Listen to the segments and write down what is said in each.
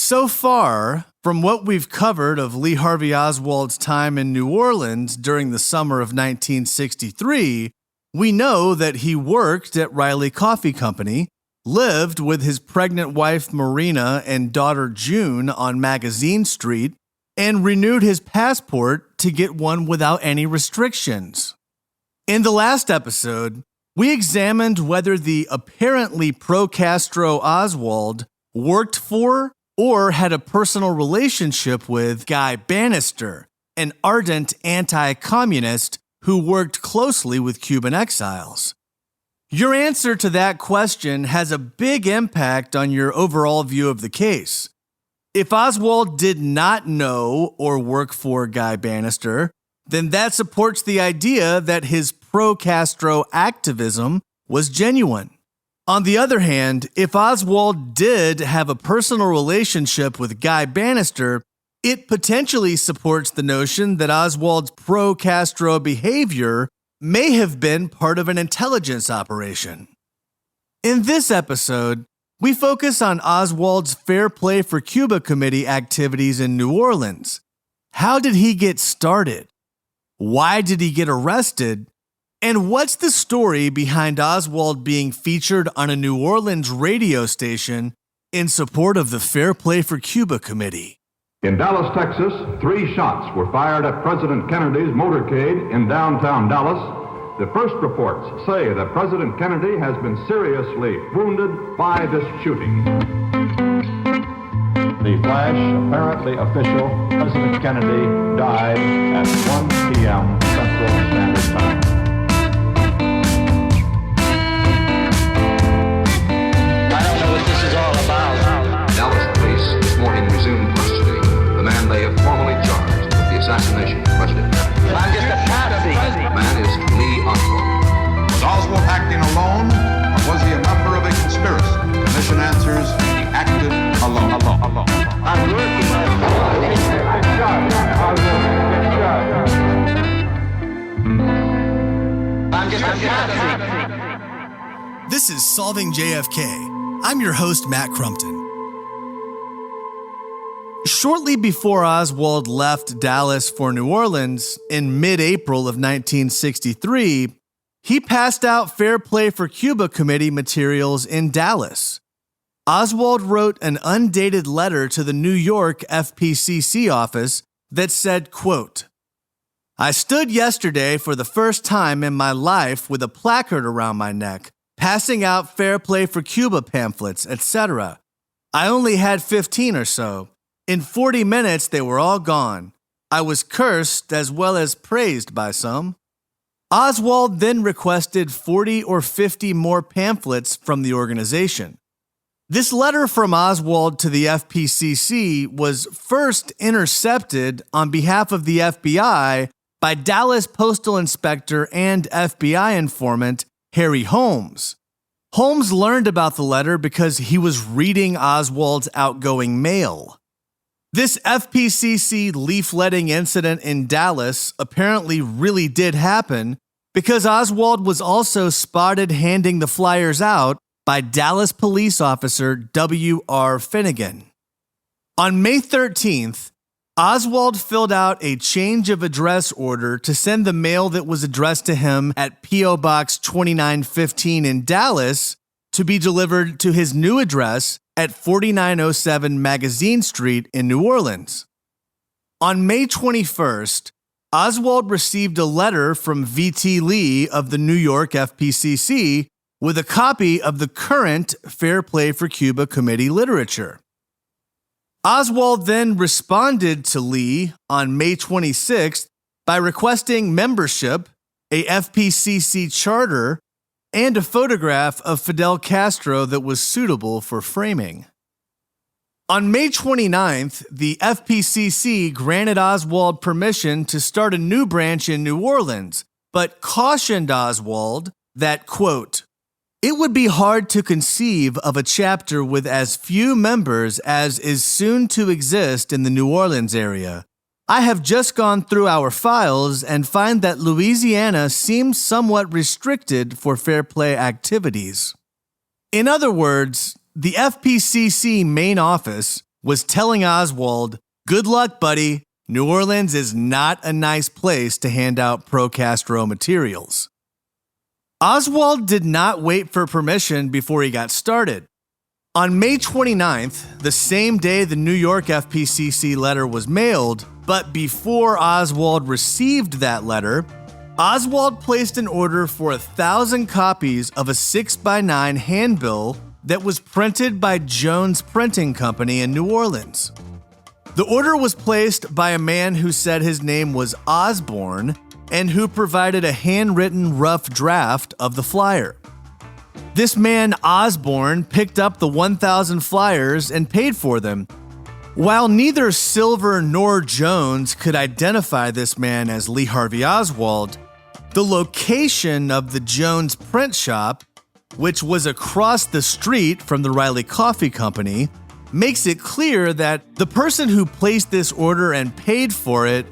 So far, from what we've covered of Lee Harvey Oswald's time in New Orleans during the summer of 1963, we know that he worked at Riley Coffee Company, lived with his pregnant wife Marina and daughter June on Magazine Street, and renewed his passport to get one without any restrictions. In the last episode, we examined whether the apparently pro-Castro Oswald worked for or had a personal relationship with Guy Bannister, an ardent anti-communist who worked closely with Cuban exiles. Your answer to that question has a big impact on your overall view of the case. If Oswald did not know or work for Guy Bannister, then that supports the idea that his pro-Castro activism was genuine. On the other hand, if Oswald did have a personal relationship with Guy Bannister, it potentially supports the notion that Oswald's pro-Castro behavior may have been part of an intelligence operation. In this episode, we focus on Oswald's Fair Play for Cuba Committee activities in New Orleans. How did he get started? Why did he get arrested? And what's the story behind Oswald being featured on a New Orleans radio station in support of the Fair Play for Cuba Committee? In Dallas, Texas, 3 shots were fired at President Kennedy's motorcade in downtown Dallas. The first reports say that President Kennedy has been seriously wounded by this shooting. The flash, apparently official, President Kennedy died at 1 p.m. Central Standard Time. Dallas police this morning resumed questioning the man they have formally charged with the assassination of President Kennedy. I'm just a patsy. The man is Lee Oswald. Was Oswald acting alone, or was he a member of a conspiracy? Commission answers, he acted alone. I'm working I'm just a patsy. This is Solving JFK. I'm your host, Matt Crumpton. Shortly before Oswald left Dallas for New Orleans in mid-April of 1963, he passed out Fair Play for Cuba Committee materials in Dallas. Oswald wrote an undated letter to the New York FPCC office that said, quote, "I stood yesterday for the first time in my life with a placard around my neck, passing out Fair Play for Cuba pamphlets, etc. I only had 15 or so. In 40 minutes, they were all gone. I was cursed as well as praised by some." Oswald then requested 40 or 50 more pamphlets from the organization. This letter from Oswald to the FPCC was first intercepted on behalf of the FBI by Dallas Postal Inspector and FBI informant Harry Holmes. Holmes learned about the letter because he was reading Oswald's outgoing mail. This FPCC leafletting incident in Dallas apparently really did happen because Oswald was also spotted handing the flyers out by Dallas police officer W.R. Finnegan. On May 13th, Oswald filled out a change of address order to send the mail that was addressed to him at P.O. Box 2915 in Dallas to be delivered to his new address at 4907 Magazine Street in New Orleans. On May 21st, Oswald received a letter from V.T. Lee of the New York FPCC with a copy of the current Fair Play for Cuba Committee literature. Oswald then responded to Lee on May 26th by requesting membership, a FPCC charter, and a photograph of Fidel Castro that was suitable for framing. On May 29th, the FPCC granted Oswald permission to start a new branch in New Orleans, but cautioned Oswald that, quote, "It would be hard to conceive of a chapter with as few members as is soon to exist in the New Orleans area. I have just gone through our files and find that Louisiana seems somewhat restricted for fair play activities." In other words, the FPCC main office, was telling Oswald, "Good luck, buddy. New Orleans is not a nice place to hand out pro-Castro materials." Oswald did not wait for permission before he got started. On May 29th, the same day the New York FPCC letter was mailed, but before Oswald received that letter, Oswald placed an order for 1,000 copies of a 6x9 handbill that was printed by Jones Printing Company in New Orleans. The order was placed by a man who said his name was Osborne and who provided a handwritten rough draft of the flyer. This man, Osborne, picked up the 1,000 flyers and paid for them. While neither Silver nor Jones could identify this man as Lee Harvey Oswald, the location of the Jones print shop, which was across the street from the Riley Coffee Company, makes it clear that the person who placed this order and paid for it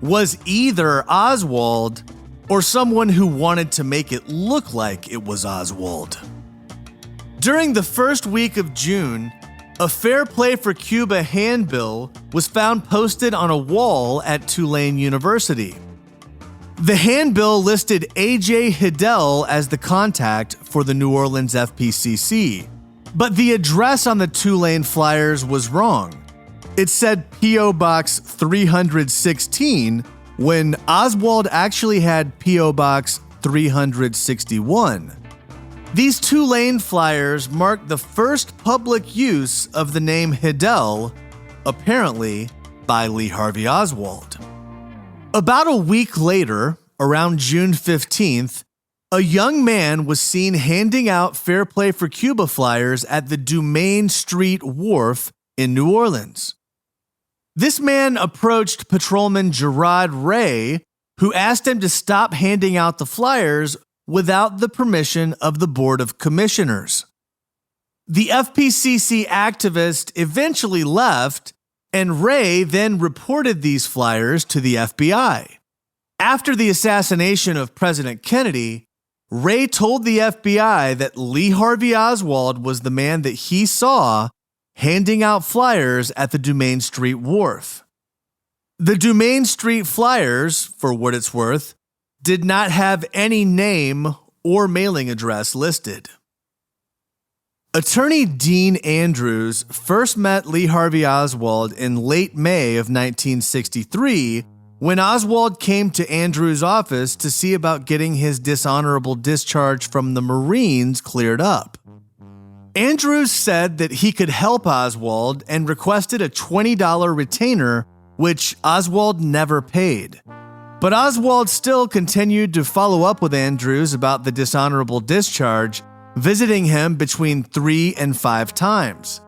was either Oswald or someone who wanted to make it look like it was Oswald. During the first week of June, a Fair Play for Cuba handbill was found posted on a wall at Tulane University. The handbill listed A.J. Hidell as the contact for the New Orleans FPCC, but the address on the Tulane flyers was wrong. It said P.O. Box 316 when Oswald actually had P.O. Box 361. These Tulane flyers marked the first public use of the name Hidell, apparently by Lee Harvey Oswald. About a week later, around June 15th, a young man was seen handing out Fair Play for Cuba flyers at the Dumaine Street Wharf in New Orleans. This man approached Patrolman Charade Ray, who asked him to stop handing out the flyers without the permission of the Board of Commissioners. The FPCC activist eventually left, and Ray then reported these flyers to the FBI. After the assassination of President Kennedy, Ray told the FBI that Lee Harvey Oswald was the man that he saw handing out flyers at the Dumaine Street Wharf. The Dumaine Street flyers, for what it's worth, did not have any name or mailing address listed. Attorney Dean Andrews first met Lee Harvey Oswald in late May of 1963 when Oswald came to Andrews' office to see about getting his dishonorable discharge from the Marines cleared up. Andrews said that he could help Oswald and requested a $20 retainer, which Oswald never paid. But Oswald still continued to follow up with Andrews about the dishonorable discharge, visiting him between 3 and 5 times.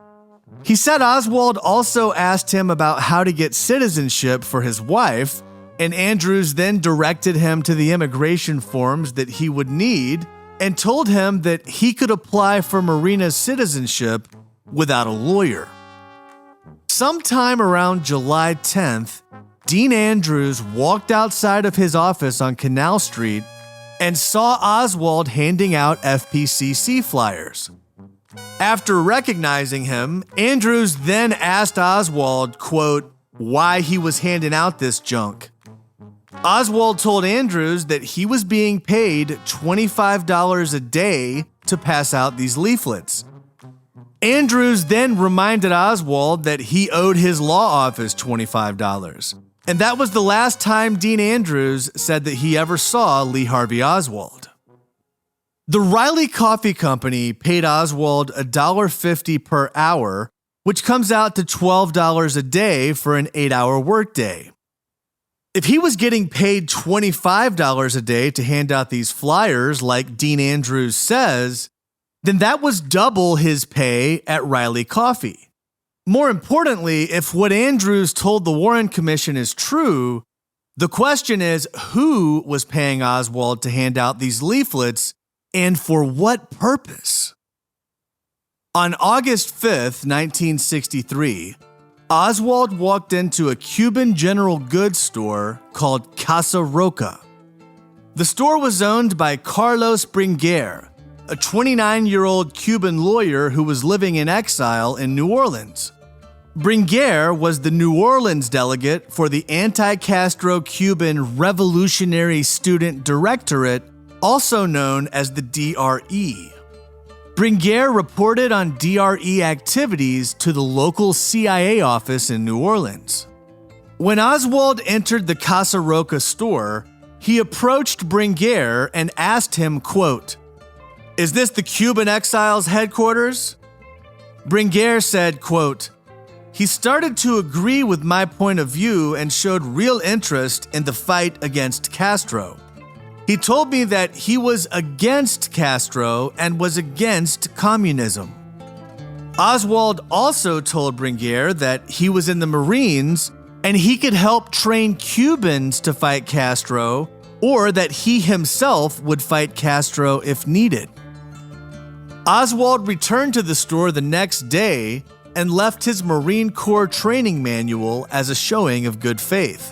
He said Oswald also asked him about how to get citizenship for his wife, and Andrews then directed him to the immigration forms that he would need and told him that he could apply for Marina's citizenship without a lawyer. Sometime around July 10th, Dean Andrews walked outside of his office on Canal Street and saw Oswald handing out FPCC flyers. After recognizing him, Andrews then asked Oswald, quote, why he was handing out this junk. Oswald told Andrews that he was being paid $25 a day to pass out these leaflets. Andrews then reminded Oswald that he owed his law office $25. And that was the last time Dean Andrews said that he ever saw Lee Harvey Oswald. The Riley Coffee Company paid Oswald $1.50 per hour, which comes out to $12 a day for an 8-hour workday. If he was getting paid $25 a day to hand out these flyers, like Dean Andrews says, then that was double his pay at Riley Coffee. More importantly, if what Andrews told the Warren Commission is true, the question is who was paying Oswald to hand out these leaflets and for what purpose? On August 5th, 1963, Oswald walked into a Cuban general goods store called Casa Roca. The store was owned by Carlos Bringuier, a 29-year-old Cuban lawyer who was living in exile in New Orleans. Bringuier was the New Orleans delegate for the Anti-Castro Cuban Revolutionary Student Directorate, also known as the DRE. Bringuier reported on DRE activities to the local CIA office in New Orleans. When Oswald entered the Casa Roca store, he approached Bringuier and asked him, quote, "Is this the Cuban exiles' headquarters?" Bringuier said, quote, "He started to agree with my point of view and showed real interest in the fight against Castro. He told me that he was against Castro and was against communism." Oswald also told Bringuier that he was in the Marines and he could help train Cubans to fight Castro, or that he himself would fight Castro if needed. Oswald returned to the store the next day and left his Marine Corps training manual as a showing of good faith.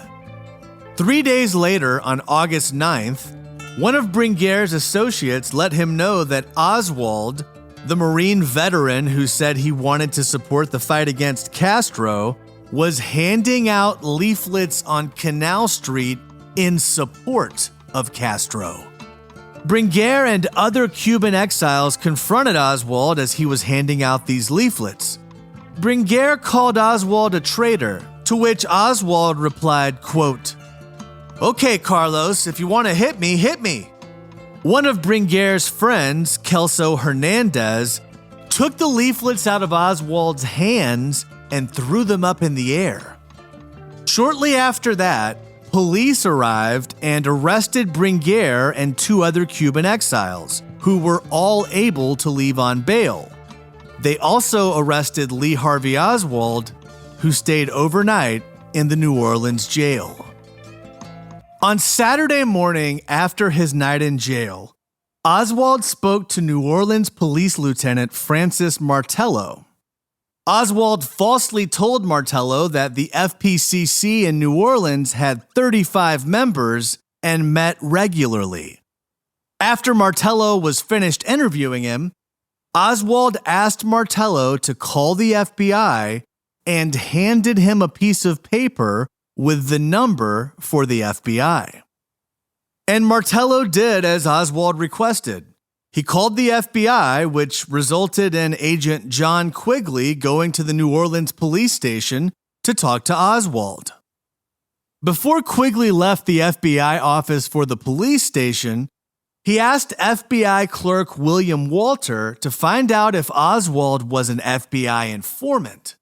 3 days later, on August 9th, one of Bringuier's associates let him know that Oswald, the Marine veteran who said he wanted to support the fight against Castro, was handing out leaflets on Canal Street in support of Castro. Bringuier and other Cuban exiles confronted Oswald as he was handing out these leaflets. Bringuier called Oswald a traitor, to which Oswald replied, quote, "Okay, Carlos, if you want to hit me, hit me." One of Bringuier's friends, Kelso Hernandez, took the leaflets out of Oswald's hands and threw them up in the air. Shortly after that, police arrived and arrested Bringuier and 2 other Cuban exiles, who were all able to leave on bail. They also arrested Lee Harvey Oswald, who stayed overnight in the New Orleans jail. On Saturday morning after his night in jail, Oswald spoke to New Orleans Police Lieutenant Francis Martello. Oswald falsely told Martello that the FPCC in New Orleans had 35 members and met regularly. After Martello was finished interviewing him, Oswald asked Martello to call the FBI and handed him a piece of paper with the number for the FBI. And Martello did as Oswald requested. He called the FBI, which resulted in Agent John Quigley going to the New Orleans police station to talk to Oswald. Before Quigley left the FBI office for the police station, he asked FBI clerk William Walter to find out if Oswald was an FBI informant.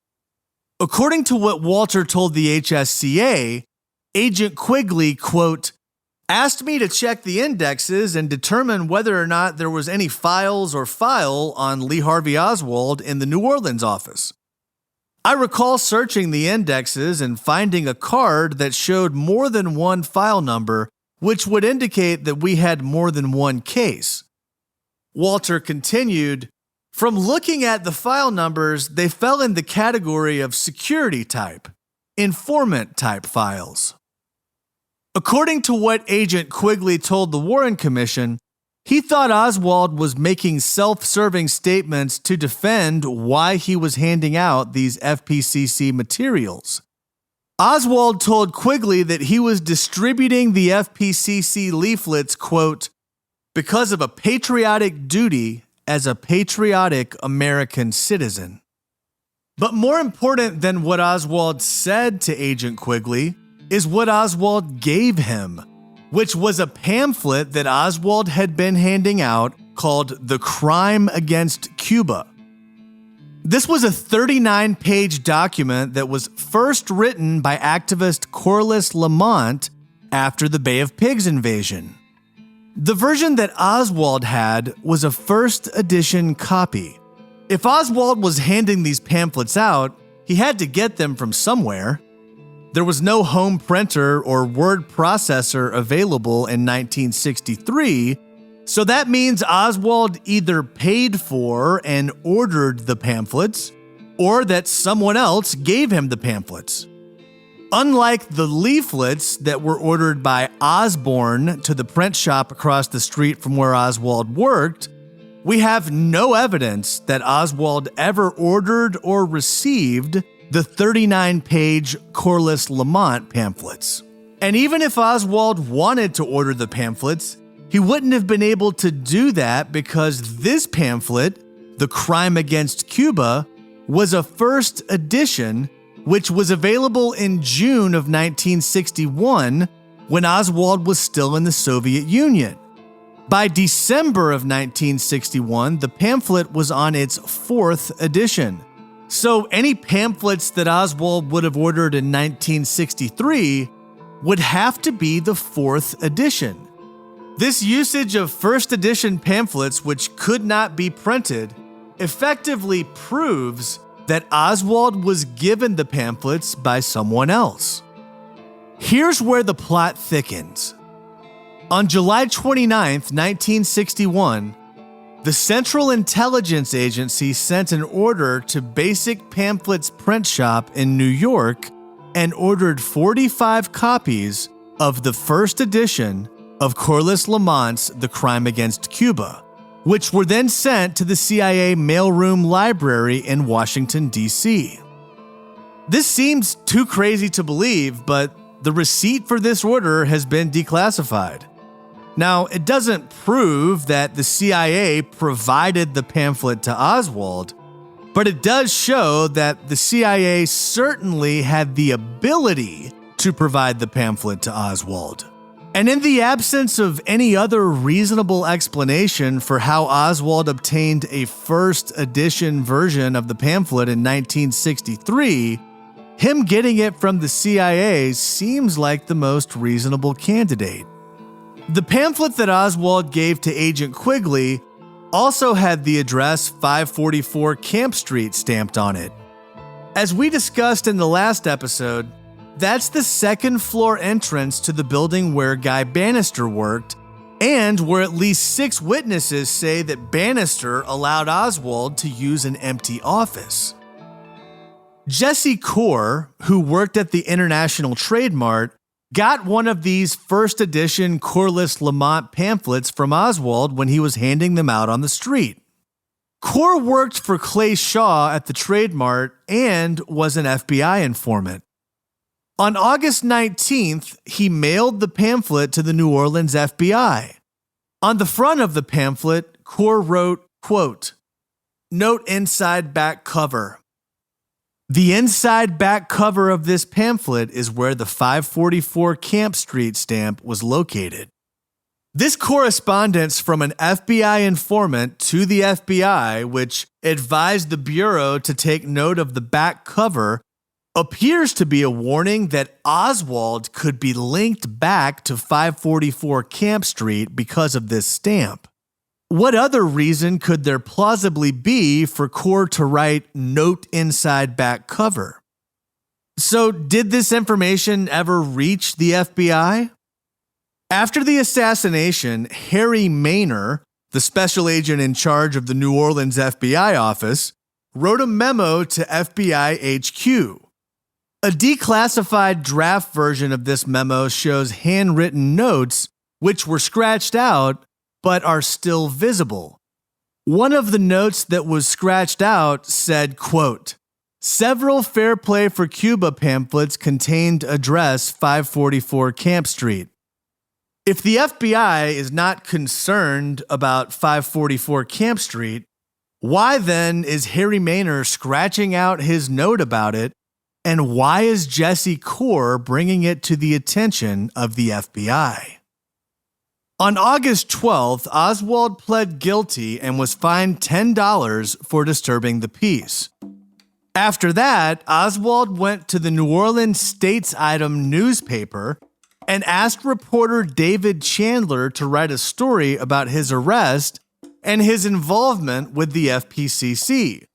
According to what Walter told the HSCA, Agent Quigley, quote, "asked me to check the indexes and determine whether or not there was any files or file on Lee Harvey Oswald in the New Orleans office. I recall searching the indexes and finding a card that showed more than one file number, which would indicate that we had more than one case." Walter continued, "From looking at the file numbers, they fell in the category of security type, informant type files." According to what Agent Quigley told the Warren Commission, he thought Oswald was making self-serving statements to defend why he was handing out these FPCC materials. Oswald told Quigley that he was distributing the FPCC leaflets, quote, "because of a patriotic duty as a patriotic American citizen." But more important than what Oswald said to Agent Quigley is what Oswald gave him, which was a pamphlet that Oswald had been handing out called The Crime Against Cuba. This was a 39-page document that was first written by activist Corliss Lamont after the Bay of Pigs invasion. The version that Oswald had was a first edition copy. If Oswald was handing these pamphlets out, he had to get them from somewhere. There was no home printer or word processor available in 1963, so that means Oswald either paid for and ordered the pamphlets, or that someone else gave him the pamphlets. Unlike the leaflets that were ordered by Osborne to the print shop across the street from where Oswald worked, we have no evidence that Oswald ever ordered or received the 39-page Corliss Lamont pamphlets. And even if Oswald wanted to order the pamphlets, he wouldn't have been able to do that because this pamphlet, The Crime Against Cuba, was a first edition which was available in June of 1961 when Oswald was still in the Soviet Union. By December of 1961, the pamphlet was on its fourth edition. So any pamphlets that Oswald would have ordered in 1963 would have to be the fourth edition. This usage of first edition pamphlets, which could not be printed, effectively proves that Oswald was given the pamphlets by someone else. Here's where the plot thickens. On July 29, 1961, the Central Intelligence Agency sent an order to Basic Pamphlets Print Shop in New York and ordered 45 copies of the first edition of Corliss Lamont's The Crime Against Cuba, which were then sent to the CIA mailroom library in Washington, D.C. This seems too crazy to believe, but the receipt for this order has been declassified. Now, it doesn't prove that the CIA provided the pamphlet to Oswald, but it does show that the CIA certainly had the ability to provide the pamphlet to Oswald. And in the absence of any other reasonable explanation for how Oswald obtained a first edition version of the pamphlet in 1963, him getting it from the CIA seems like the most reasonable candidate. The pamphlet that Oswald gave to Agent Quigley also had the address 544 Camp Street stamped on it. As we discussed in the last episode, that's the second floor entrance to the building where Guy Bannister worked, and where at least 6 witnesses say that Bannister allowed Oswald to use an empty office. Jesse Core, who worked at the International Trade Mart, got one of these first edition Corliss Lamont pamphlets from Oswald when he was handing them out on the street. Core worked for Clay Shaw at the Trade Mart and was an FBI informant. On August 19th, he mailed the pamphlet to the New Orleans FBI. On the front of the pamphlet, Core wrote, quote, "Note inside back cover." The inside back cover of this pamphlet is where the 544 Camp Street stamp was located. This correspondence from an FBI informant to the FBI, which advised the Bureau to take note of the back cover, appears to be a warning that Oswald could be linked back to 544 Camp Street because of this stamp. What other reason could there plausibly be for Core to write "Note inside back cover"? So, did this information ever reach the FBI? After the assassination, Harry Maynor, the special agent in charge of the New Orleans FBI office, wrote a memo to FBI HQ. A declassified draft version of this memo shows handwritten notes, which were scratched out but are still visible. One of the notes that was scratched out said, quote, "Several Fair Play for Cuba pamphlets contained address 544 Camp Street." If the FBI is not concerned about 544 Camp Street, why then is Harry Maynor scratching out his note about it, and why is Jesse Core bringing it to the attention of the FBI? On August 12th, Oswald pled guilty and was fined $10 for disturbing the peace. After that, Oswald went to the New Orleans States Item newspaper and asked reporter David Chandler to write a story about his arrest and his involvement with the FPCC.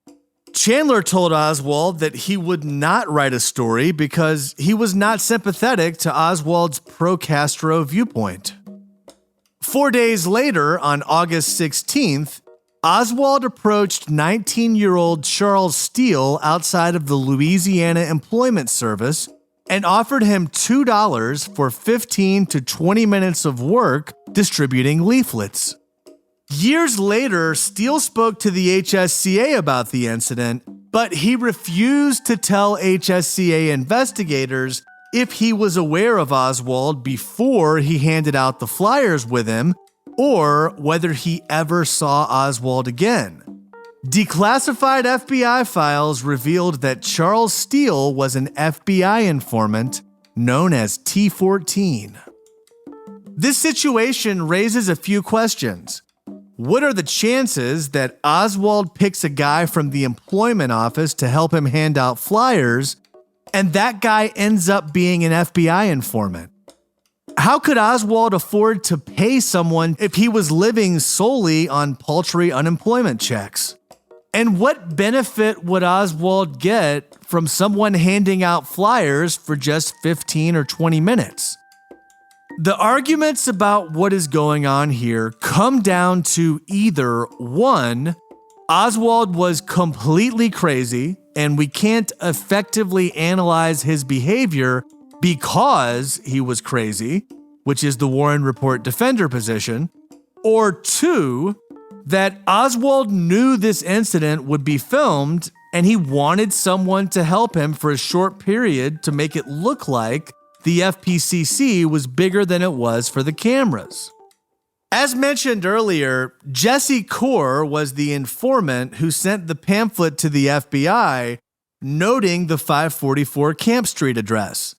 Chandler told Oswald that he would not write a story because he was not sympathetic to Oswald's pro-Castro viewpoint. 4 days later, on August 16th, Oswald approached 19-year-old Charles Steele outside of the Louisiana Employment Service and offered him $2 for 15 to 20 minutes of work distributing leaflets. Years later, Steele spoke to the HSCA about the incident, but he refused to tell HSCA investigators if he was aware of Oswald before he handed out the flyers with him, or whether he ever saw Oswald again. Declassified FBI files revealed that Charles Steele was an FBI informant known as T-14. This situation raises a few questions. What are the chances that Oswald picks a guy from the employment office to help him hand out flyers, and that guy ends up being an FBI informant? How could Oswald afford to pay someone if he was living solely on paltry unemployment checks? And what benefit would Oswald get from someone handing out flyers for just 15 or 20 minutes? The arguments about what is going on here come down to either one, Oswald was completely crazy and we can't effectively analyze his behavior because he was crazy, which is the Warren Report defender position, or two, that Oswald knew this incident would be filmed and he wanted someone to help him for a short period to make it look like the FPCC was bigger than it was for the cameras. As mentioned earlier, Jesse Core was the informant who sent the pamphlet to the FBI noting the 544 Camp Street address.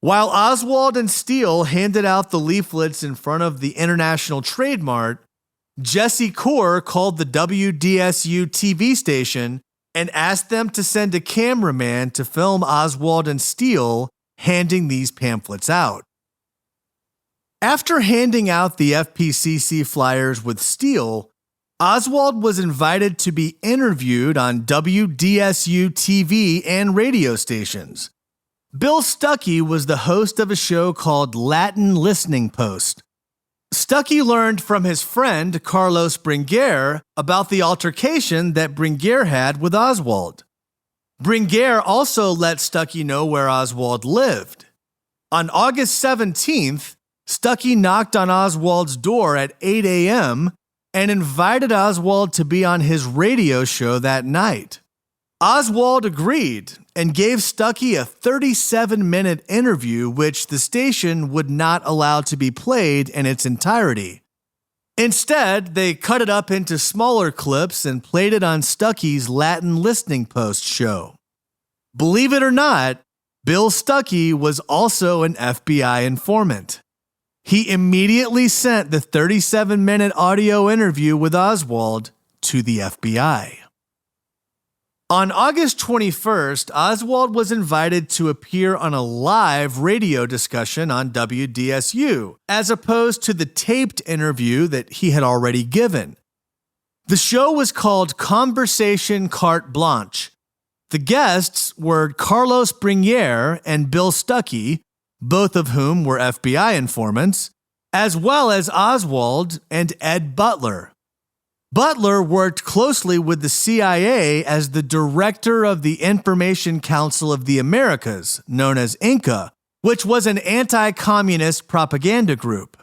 While Oswald and Steele handed out the leaflets in front of the International Trade Mart, Jesse Core called the WDSU TV station and asked them to send a cameraman to film Oswald and Steele handing these pamphlets out. After handing out the FPCC flyers with Steele, Oswald was invited to be interviewed on WDSU TV and radio stations. Bill Stuckey was the host of a show called Latin Listening Post. Stuckey learned from his friend Carlos Bringuier about the altercation that Bringuier had with Oswald. Bringuier also let Stuckey know where Oswald lived. On August 17th, Stuckey knocked on Oswald's door at 8 a.m. and invited Oswald to be on his radio show that night. Oswald agreed and gave Stuckey a 37-minute interview which the station would not allow to be played in its entirety. Instead, they cut it up into smaller clips and played it on Stuckey's Latin Listening Post show. Believe it or not, Bill Stuckey was also an FBI informant. He immediately sent the 37-minute audio interview with Oswald to the FBI. On August 21st, Oswald was invited to appear on a live radio discussion on WDSU, as opposed to the taped interview that he had already given. The show was called Conversation Carte Blanche. The guests were Carlos Bringuier and Bill Stuckey, both of whom were FBI informants, as well as Oswald and Ed Butler. Butler worked closely with the CIA as the director of the Information Council of the Americas, known as INCA, which was an anti-communist propaganda group.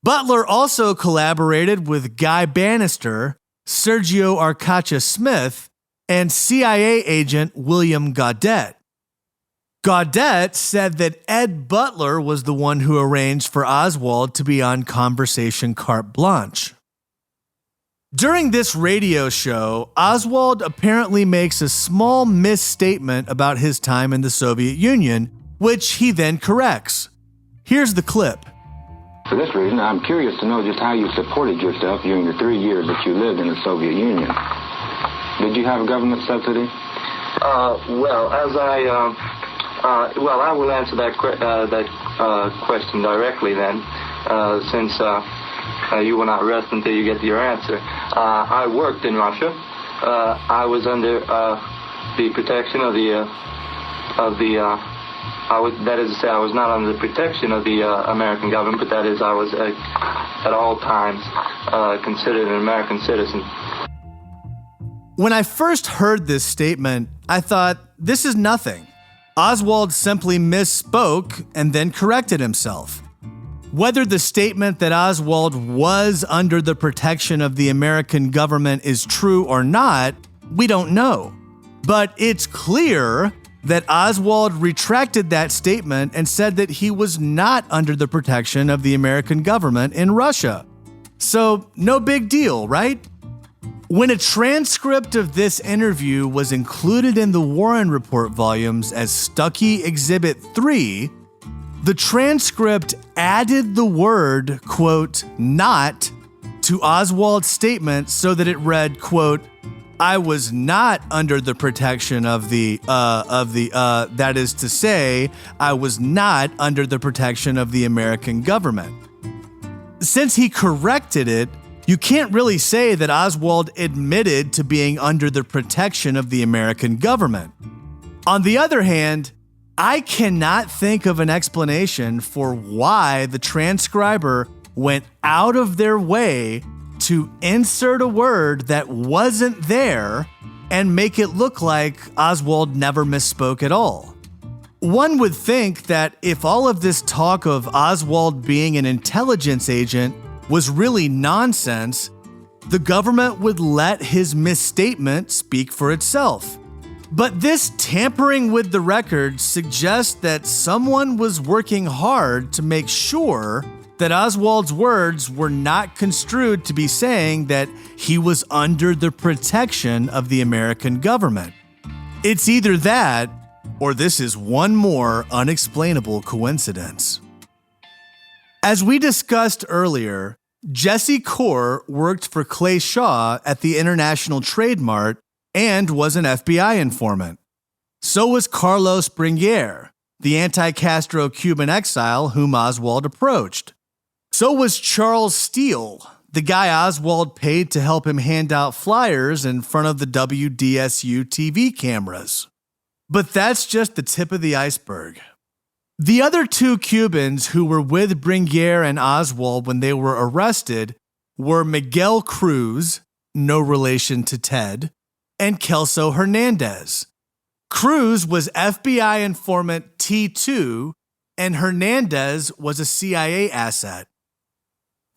Butler also collaborated with Guy Bannister, Sergio Arcacha Smith, and CIA agent William Gaudet. Gaudet said that Ed Butler was the one who arranged for Oswald to be on Conversation Carte Blanche. During this radio show, Oswald apparently makes a small misstatement about his time in the Soviet Union, which he then corrects. Here's the clip. For this reason, I'm curious to know just how you supported yourself during the 3 years that you lived in the Soviet Union. Did you have a government subsidy? I will answer that question directly then, since you will not rest until you get your answer. I worked in Russia. I was under the protection of that is to say, I was not under the protection of the American government, but that is, I was at all times considered an American citizen. When I first heard this statement, I thought, this is nothing. Oswald simply misspoke and then corrected himself. Whether the statement that Oswald was under the protection of the American government is true or not, we don't know. But it's clear that Oswald retracted that statement and said that he was not under the protection of the American government in Russia. So, no big deal, right? When a transcript of this interview was included in the Warren Report volumes as Stuckey Exhibit 3, the transcript added the word, quote, not to Oswald's statement so that it read, quote, I was not under the protection of that is to say, I was not under the protection of the American government. Since he corrected it, you can't really say that Oswald admitted to being under the protection of the American government. On the other hand, I cannot think of an explanation for why the transcriber went out of their way to insert a word that wasn't there and make it look like Oswald never misspoke at all. One would think that if all of this talk of Oswald being an intelligence agent was really nonsense, the government would let his misstatement speak for itself. But this tampering with the record suggests that someone was working hard to make sure that Oswald's words were not construed to be saying that he was under the protection of the American government. It's either that, or this is one more unexplainable coincidence. As we discussed earlier, Jesse Core worked for Clay Shaw at the International Trade Mart and was an FBI informant. So was Carlos Bringuier, the anti-Castro Cuban exile whom Oswald approached. So was Charles Steele, the guy Oswald paid to help him hand out flyers in front of the WDSU TV cameras. But that's just the tip of the iceberg. The other two Cubans who were with Bringuier and Oswald when they were arrested were Miguel Cruz, no relation to Ted, and Kelso Hernandez. Cruz was FBI informant T2, and Hernandez was a CIA asset.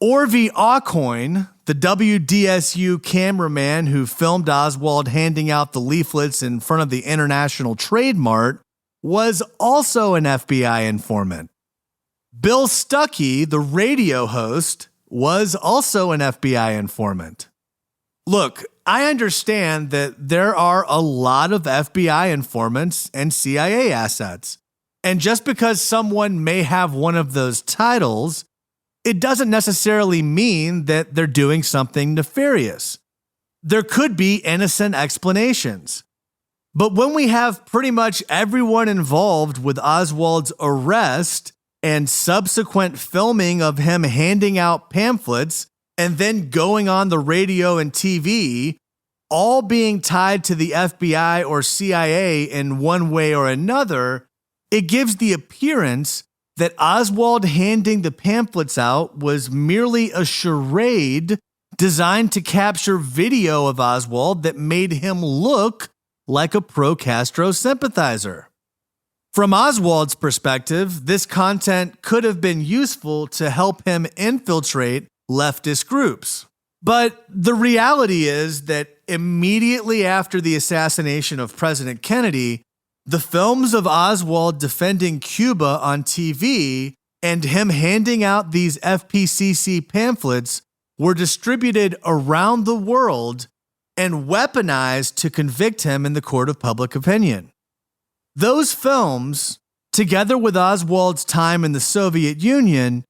Orvie Aucoin, the WDSU cameraman who filmed Oswald handing out the leaflets in front of the International Trade Mart, was also an FBI informant. Bill Stuckey, the radio host, was also an FBI informant. Look, I understand that there are a lot of FBI informants and CIA assets, and just because someone may have one of those titles, it doesn't necessarily mean that they're doing something nefarious. There could be innocent explanations. But when we have pretty much everyone involved with Oswald's arrest and subsequent filming of him handing out pamphlets and then going on the radio and TV, all being tied to the FBI or CIA in one way or another, it gives the appearance that Oswald handing the pamphlets out was merely a charade designed to capture video of Oswald that made him look like a pro-Castro sympathizer. From Oswald's perspective, this content could have been useful to help him infiltrate leftist groups. But the reality is that immediately after the assassination of President Kennedy, the films of Oswald defending Cuba on TV and him handing out these FPCC pamphlets were distributed around the world and weaponized to convict him in the court of public opinion. Those films, together with Oswald's time in the Soviet Union,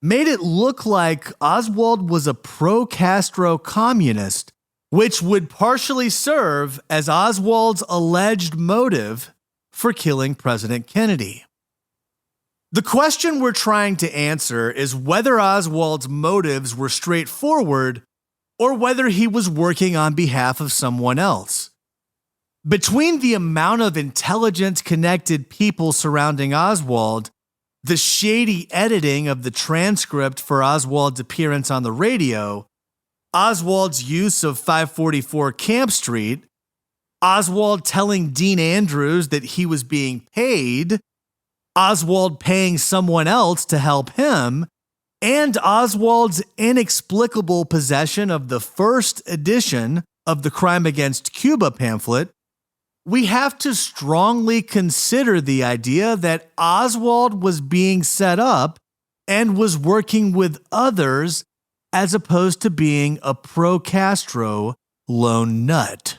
made it look like Oswald was a pro-Castro communist, which would partially serve as Oswald's alleged motive for killing President Kennedy. The question we're trying to answer is whether Oswald's motives were straightforward or whether he was working on behalf of someone else. Between the amount of intelligence-connected people surrounding Oswald, the shady editing of the transcript for Oswald's appearance on the radio, Oswald's use of 544 Camp Street, Oswald telling Dean Andrews that he was being paid, Oswald paying someone else to help him, and Oswald's inexplicable possession of the first edition of the Crime Against Cuba pamphlet, we have to strongly consider the idea that Oswald was being set up and was working with others as opposed to being a pro-Castro lone nut.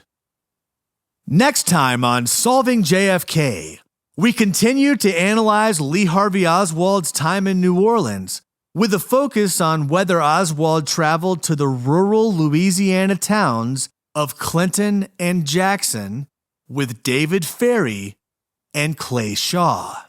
Next time on Solving JFK, we continue to analyze Lee Harvey Oswald's time in New Orleans with a focus on whether Oswald traveled to the rural Louisiana towns of Clinton and Jackson with David Ferry and Clay Shaw.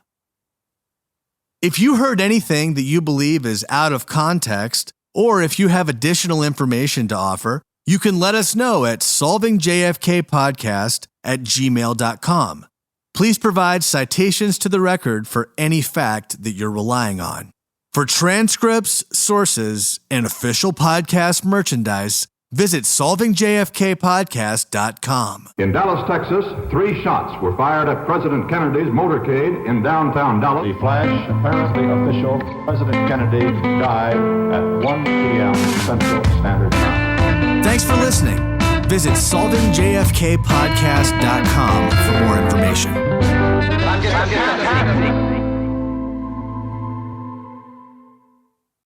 If you heard anything that you believe is out of context, or if you have additional information to offer, you can let us know at solvingjfkpodcast@gmail.com. Please provide citations to the record for any fact that you're relying on. For transcripts, sources, and official podcast merchandise, visit solvingjfkpodcast.com. In Dallas, Texas, 3 shots were fired at President Kennedy's motorcade in downtown Dallas. The flash, apparently official, President Kennedy died at 1 p.m. Central Standard Time. Thanks for listening. Visit solvingjfkpodcast.com for more information. I'm getting